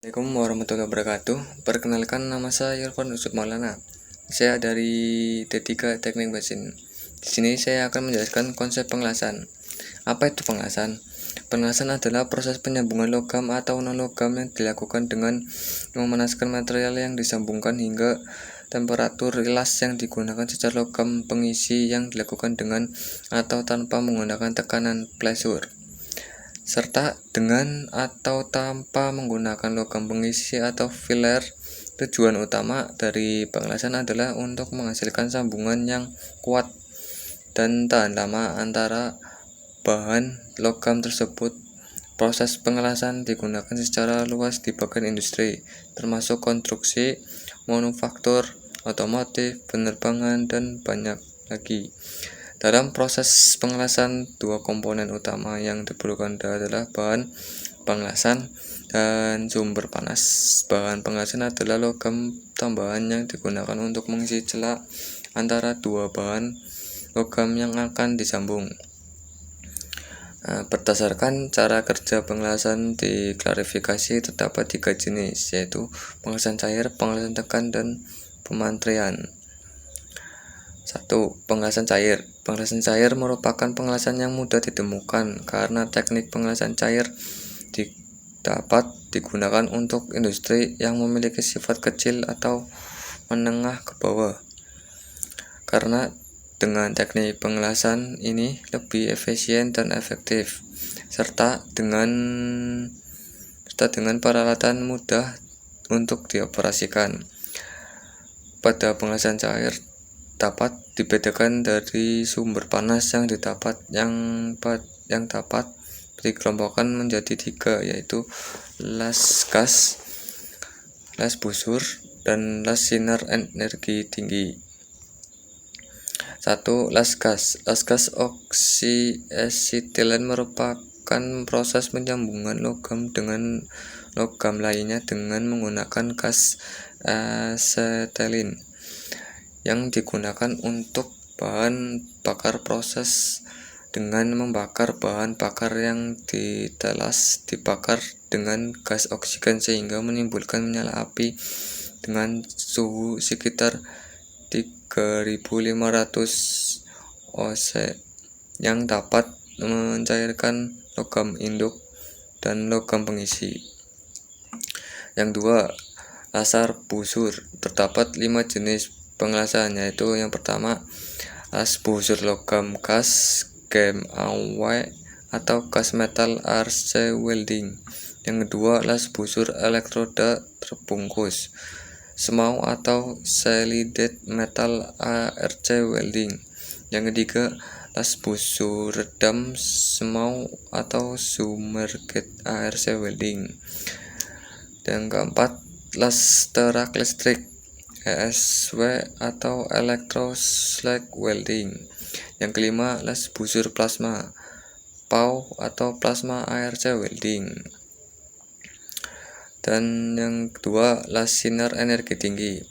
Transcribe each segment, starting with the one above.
Assalamualaikum warahmatullahi wabarakatuh. Perkenalkan, nama saya Irfan Yusuf Maulana. Saya dari D3 Teknik Mesin. Di sini saya akan menjelaskan konsep pengelasan. Apa itu pengelasan? Pengelasan adalah proses penyambungan logam atau non-logam yang dilakukan dengan memanaskan material yang disambungkan hingga temperatur las yang digunakan secara logam pengisi yang dilakukan dengan atau tanpa menggunakan tekanan pressure, serta dengan atau tanpa menggunakan logam pengisi atau filler. Tujuan utama dari pengelasan adalah untuk menghasilkan sambungan yang kuat dan tahan lama antara bahan logam tersebut. Proses pengelasan digunakan secara luas di bagian industri, termasuk konstruksi, manufaktur, otomotif, penerbangan, dan banyak lagi. Dalam proses pengelasan, dua komponen utama yang diperlukan adalah bahan pengelasan dan sumber panas. Bahan pengelasan adalah logam tambahan yang digunakan untuk mengisi celah antara dua bahan logam yang akan disambung. Berdasarkan cara kerja pengelasan diklarifikasi terdapat 3 jenis, yaitu pengelasan cair, pengelasan tekan, dan pemantrian. 1. Pengelasan cair. Pengelasan cair merupakan pengelasan yang mudah ditemukan karena teknik pengelasan cair dapat digunakan untuk industri yang memiliki sifat kecil atau menengah ke bawah. Karena dengan teknik pengelasan ini lebih efisien dan efektif, serta dengan peralatan mudah untuk dioperasikan. Pada pengelasan cair dapat dibedakan dari sumber panas yang dapat dikelompokkan menjadi 3, yaitu las gas, las busur, dan las sinar energi tinggi. 1. Las gas. Las gas oksietilen merupakan proses penyambungan logam dengan logam lainnya dengan menggunakan gas asetilin yang digunakan untuk bahan bakar. Proses dengan membakar bahan bakar yang ditelas dibakar dengan gas oksigen sehingga menimbulkan menyala api dengan suhu sekitar 3500 oC yang dapat mencairkan logam induk dan logam pengisi. Yang 2, lasar busur. Terdapat 5 jenis pengelasan, yaitu yang pertama, las busur logam gas GMAW atau gas metal arc welding. Yang kedua, las busur elektroda terbungkus semau atau solid metal ARC welding. Yang ketiga, las busur redam semau atau submerged ARC welding. Yang keempat, las terak listrik ESW atau electroslag welding. Yang kelima, las busur plasma PAW atau plasma ARC welding. Dan yang kedua, las sinar energi tinggi.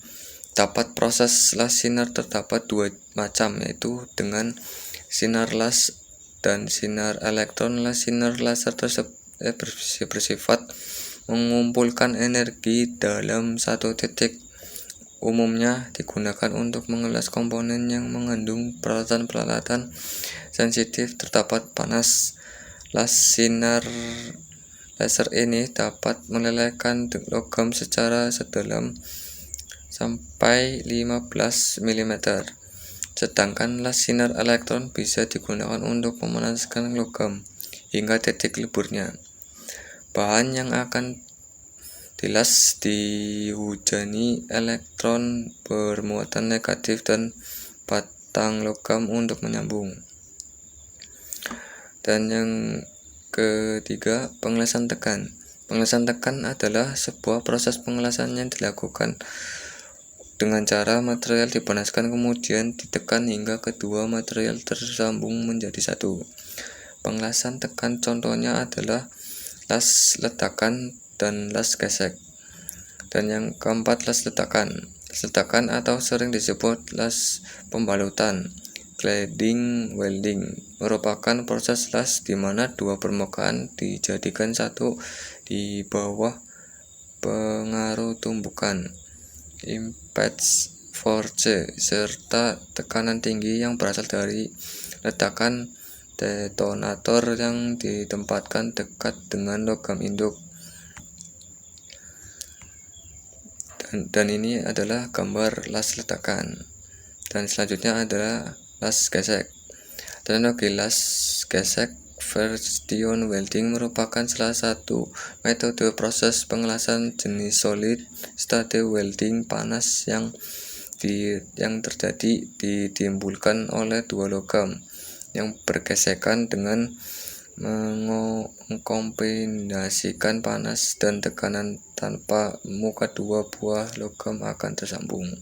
Dapat proses las sinar terdapat 2 macam, yaitu dengan sinar las dan sinar elektron. Las sinar laser tersebut bersifat mengumpulkan energi dalam satu titik. Umumnya digunakan untuk mengelas komponen yang mengandung peralatan-peralatan sensitif terdapat panas. Las sinar laser ini dapat melelehkan logam secara sedalam sampai 15 mm. Sedangkan las sinar elektron bisa digunakan untuk memanaskan logam hingga titik leburnya. Bahan yang akan dilas dihujani elektron bermuatan negatif dan batang logam untuk menyambung. Dan yang ketiga, pengelasan tekan. Pengelasan tekan adalah sebuah proses pengelasan yang dilakukan dengan cara material dipanaskan kemudian ditekan hingga kedua material tersambung menjadi satu. Pengelasan tekan contohnya adalah las ledakan dan las gesek. Dan yang keempat, las ledakan. Las ledakan atau sering disebut las pembalutan, cladding welding, merupakan proses las di mana dua permukaan dijadikan satu di bawah pengaruh tumbukan impedance force, serta tekanan tinggi yang berasal dari ledakan detonator yang ditempatkan dekat dengan logam induk. Dan ini adalah gambar las ledakan. Dan selanjutnya adalah las gesek. Teknologi las gesek version welding merupakan salah satu metode proses pengelasan jenis solid state welding panas yang terjadi ditimbulkan oleh dua logam yang bergesekan dengan mengkombinasikan panas dan tekanan tanpa muka dua buah logam akan tersambung.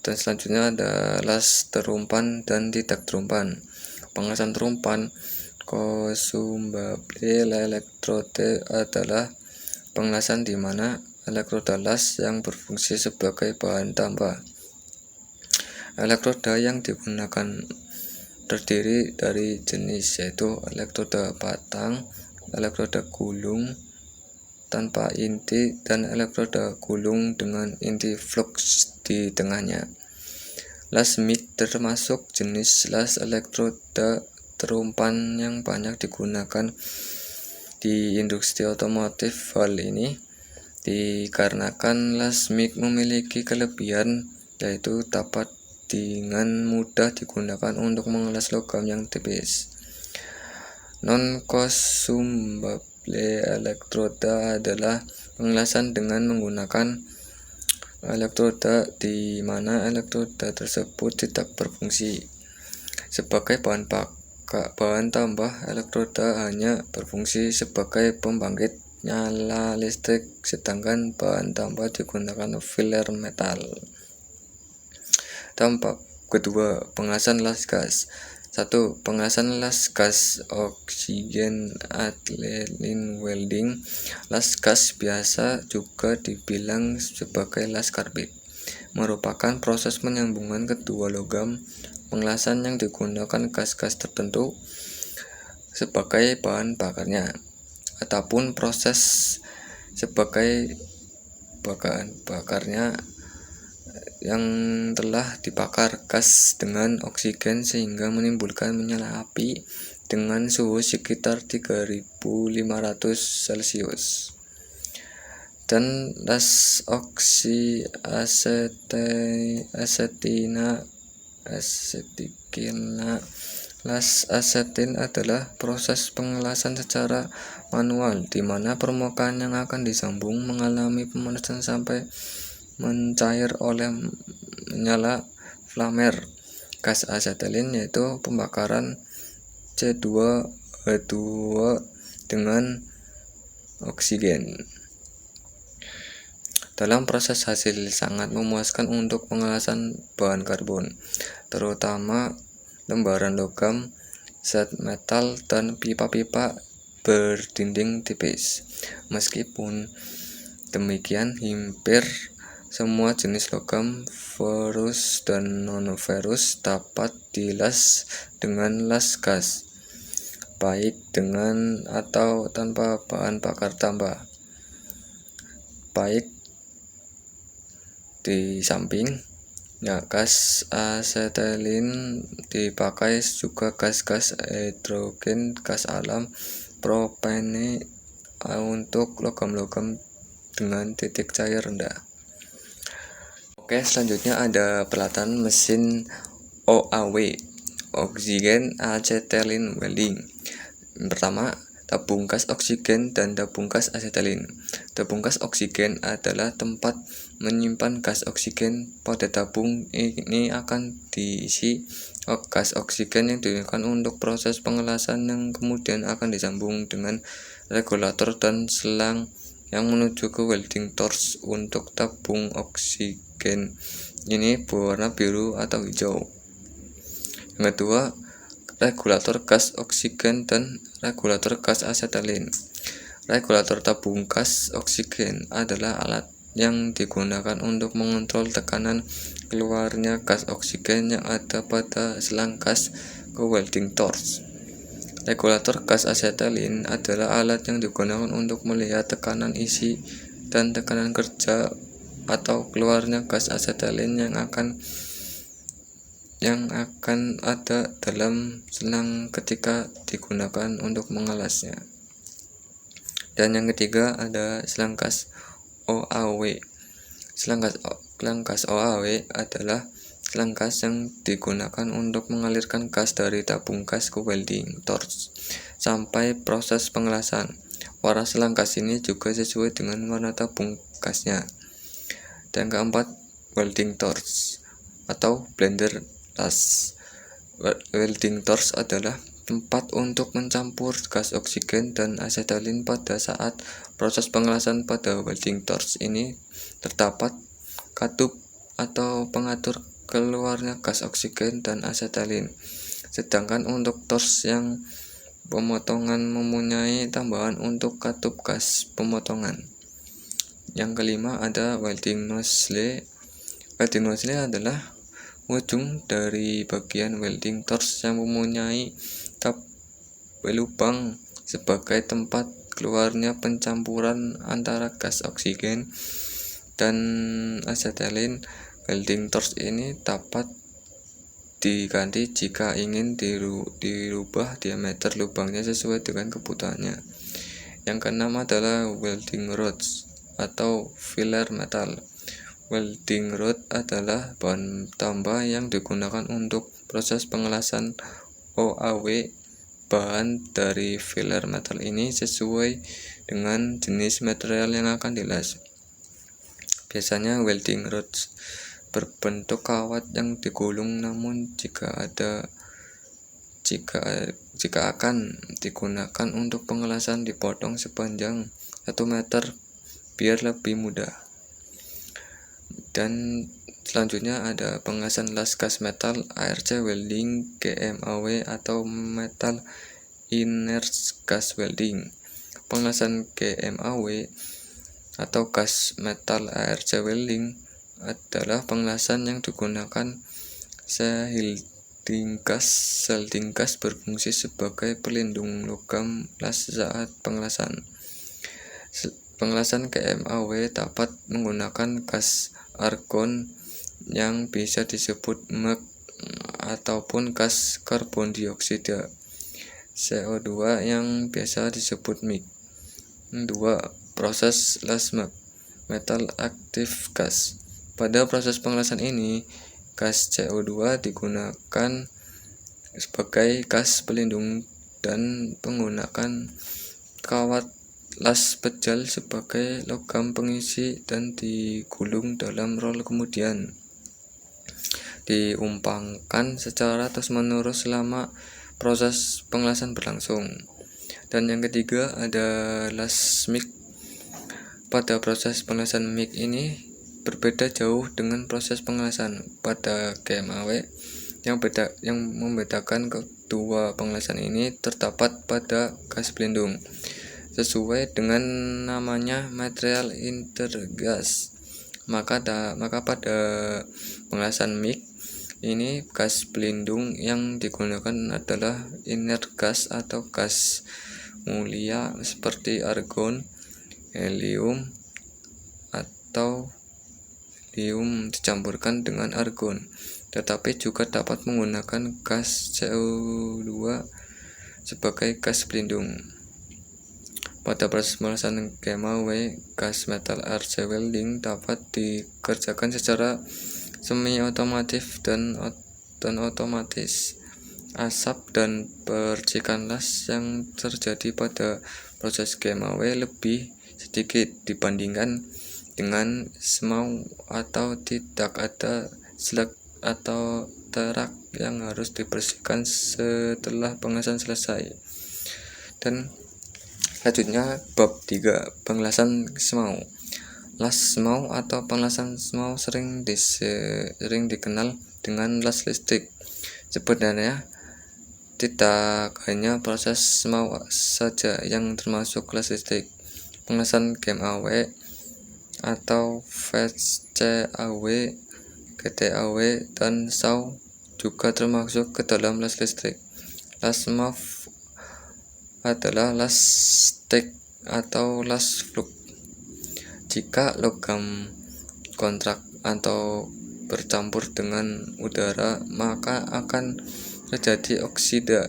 Dan selanjutnya ada las terumpan dan tidak terumpan. Pengelasan terumpan consumable electrode adalah pengelasan di mana elektroda las yang berfungsi sebagai bahan tambah. Elektroda yang digunakan terdiri dari jenis yaitu elektroda batang, elektroda gulung tanpa inti, dan elektroda gulung dengan inti flux di tengahnya. Las MIG termasuk jenis las elektroda terumpan yang banyak digunakan di industri otomotif. Hal ini dikarenakan las MIG memiliki kelebihan yaitu dapat dengan mudah digunakan untuk mengelas logam yang tipis. Non-consumable elektroda adalah pengelasan dengan menggunakan elektroda di mana elektroda tersebut tidak berfungsi sebagai bahan tambah. Elektroda hanya berfungsi sebagai pembangkit nyala listrik, sedangkan bahan tambah digunakan filler metal. Dampak kedua, pengelasan las gas. 1. Pengelasan las gas oksigen ethylene welding. Las gas biasa juga dibilang sebagai las karbid, merupakan proses penyambungan kedua logam pengelasan yang digunakan gas-gas tertentu sebagai bahan bakarnya, ataupun proses sebagai bahan bakarnya yang telah dibakar gas dengan oksigen sehingga menimbulkan menyala api dengan suhu sekitar 3500 Celcius. Dan las oksi asetina las asetin adalah proses pengelasan secara manual di mana permukaan yang akan disambung mengalami pemanasan sampai mencair oleh menyala flamer. Gas asetilin yaitu pembakaran C2H2 dengan oksigen. Dalam proses hasil sangat memuaskan untuk pengelasan bahan karbon, terutama lembaran logam, zat metal, dan pipa-pipa berdinding tipis. Meskipun demikian, hampir semua jenis logam ferrous dan non-ferrous dapat dilas dengan las gas, baik dengan atau tanpa bahan bakar tambah. Baik di sampingnya gas asetilin dipakai juga gas-gas hidrogen, gas alam, propane untuk logam-logam dengan titik cair rendah. Oke, selanjutnya ada pelatihan mesin OAW, oksigen acetylene welding. Pertama, tabung gas oksigen dan tabung gas asetilin. Tabung gas oksigen adalah tempat menyimpan gas oksigen. Pada tabung ini akan diisi gas oksigen yang digunakan untuk proses pengelasan yang kemudian akan disambung dengan regulator dan selang yang menuju ke welding torch. Untuk tabung oksigen ini berwarna biru atau hijau. Yang kedua, regulator gas oksigen dan regulator gas asetilin. Regulator tabung gas oksigen adalah alat yang digunakan untuk mengontrol tekanan keluarnya gas oksigen yang ada pada selang gas ke welding torch. Regulator gas asetilin adalah alat yang digunakan untuk melihat tekanan isi dan tekanan kerja atau keluarnya gas asetilin yang akan ada dalam selang ketika digunakan untuk mengelasnya. Dan yang ketiga ada selang gas OAW. Selang gas OAW adalah selang gas yang digunakan untuk mengalirkan gas dari tabung gas ke welding torch sampai proses pengelasan. Warna selang gas ini juga sesuai dengan warna tabung gasnya. Dan keempat, welding torch atau blender las. Welding torch adalah tempat untuk mencampur gas oksigen dan asetilin. Pada saat proses pengelasan pada welding torch ini terdapat katup atau pengatur keluarnya gas oksigen dan asetilin. Sedangkan untuk torch yang pemotongan mempunyai tambahan untuk katup gas pemotongan. Yang kelima ada welding nozzle. Welding nozzle adalah ujung dari bagian welding torch yang mempunyai lubang sebagai tempat keluarnya pencampuran antara gas oksigen dan asetilin. Welding torch ini dapat diganti jika ingin dirubah diameter lubangnya sesuai dengan kebutuhannya. Yang keenam adalah welding rods atau filler metal. Welding rod adalah bahan tambah yang digunakan untuk proses pengelasan OAW. Bahan dari filler metal ini sesuai dengan jenis material yang akan dilas. Biasanya welding rods berbentuk kawat yang digulung, namun jika akan digunakan untuk pengelasan dipotong sepanjang 1 meter biar lebih mudah. Dan selanjutnya ada pengelasan las gas metal ARC welding GMAW atau metal inert gas welding. Pengelasan GMAW atau gas metal ARC welding adalah pengelasan yang digunakan shielding gas berfungsi sebagai pelindung logam las saat pengelasan. Pengelasan GMAW dapat menggunakan gas argon yang bisa disebut MEG ataupun gas karbon dioksida CO2 yang biasa disebut MIG. 2. Proses las MEG metal aktif gas. Pada proses pengelasan ini, gas CO2 digunakan sebagai gas pelindung dan menggunakan kawat las pejal sebagai logam pengisi dan digulung dalam rol kemudian diumpangkan secara terus-menerus selama proses pengelasan berlangsung. Dan yang ketiga ada las MIG. Pada proses pengelasan MIG ini berbeda jauh dengan proses pengelasan pada GMAW. Yang membedakan kedua pengelasan ini terdapat pada gas pelindung. Sesuai dengan namanya material intergas, maka pada pengelasan MIG ini gas pelindung yang digunakan adalah inert gas atau gas mulia seperti argon, helium atau helium dicampurkan dengan argon, tetapi juga dapat menggunakan gas CO2 sebagai gas pelindung. Pada proses pengelasan GMAW, gas metal ARC welding dapat dikerjakan secara semi-otomatis dan otomatis. Asap dan percikan las yang terjadi pada proses GMAW lebih sedikit dibandingkan dengan SMAW atau tidak ada slag atau terak yang harus dibersihkan setelah pengelasan selesai. Dan selanjutnya bab 3, pengelasan SMAW. Las SMAW atau pengelasan SMAW sering dikenal dengan las listrik. Sebenarnya tidak hanya proses SMAW saja yang termasuk las listrik. Pengelasan GMAW atau VCAW, GTAW, dan SAW juga termasuk ke dalam las listrik. Las SMAW adalah las stick atau las flux. Jika logam kontrak atau bercampur dengan udara, maka akan terjadi oksida,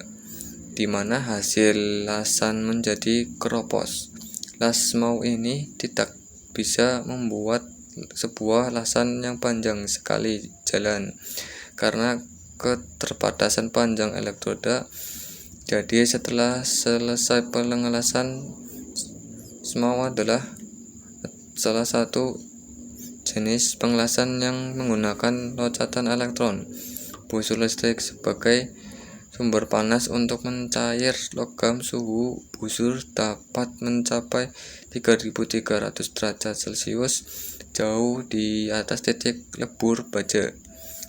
di mana hasil lasan menjadi keropos. Las mau ini tidak bisa membuat sebuah lasan yang panjang sekali jalan karena keterbatasan panjang elektroda. Jadi setelah selesai pengelasan, SMAW adalah salah satu jenis pengelasan yang menggunakan loncatan elektron busur listrik sebagai sumber panas untuk mencair logam. Suhu busur dapat mencapai 3300 derajat Celcius, jauh di atas titik lebur baja,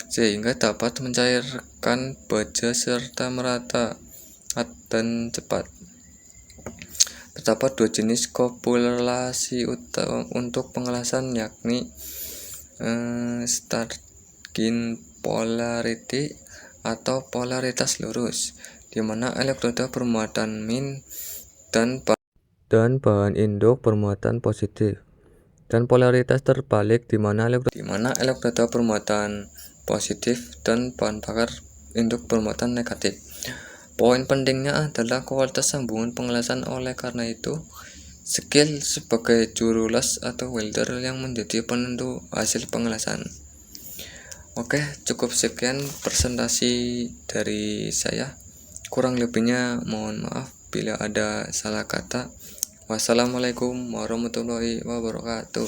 sehingga dapat mencairkan baja serta merata dan cepat. Terdapat dua jenis kopulasi untuk pengelasan, yakni Starkin polarity atau polaritas lurus, di mana elektroda bermuatan min dan bahan induk bermuatan positif, dan polaritas terbalik, di mana elektroda bermuatan positif dan bahan bakar induk bermuatan negatif. Poin pentingnya adalah kualitas sambungan pengelasan. Oleh karena itu, skill sebagai juru las atau welder yang menjadi penentu hasil pengelasan. Oke, cukup sekian presentasi dari saya. Kurang lebihnya mohon maaf bila ada salah kata. Wassalamualaikum warahmatullahi wabarakatuh.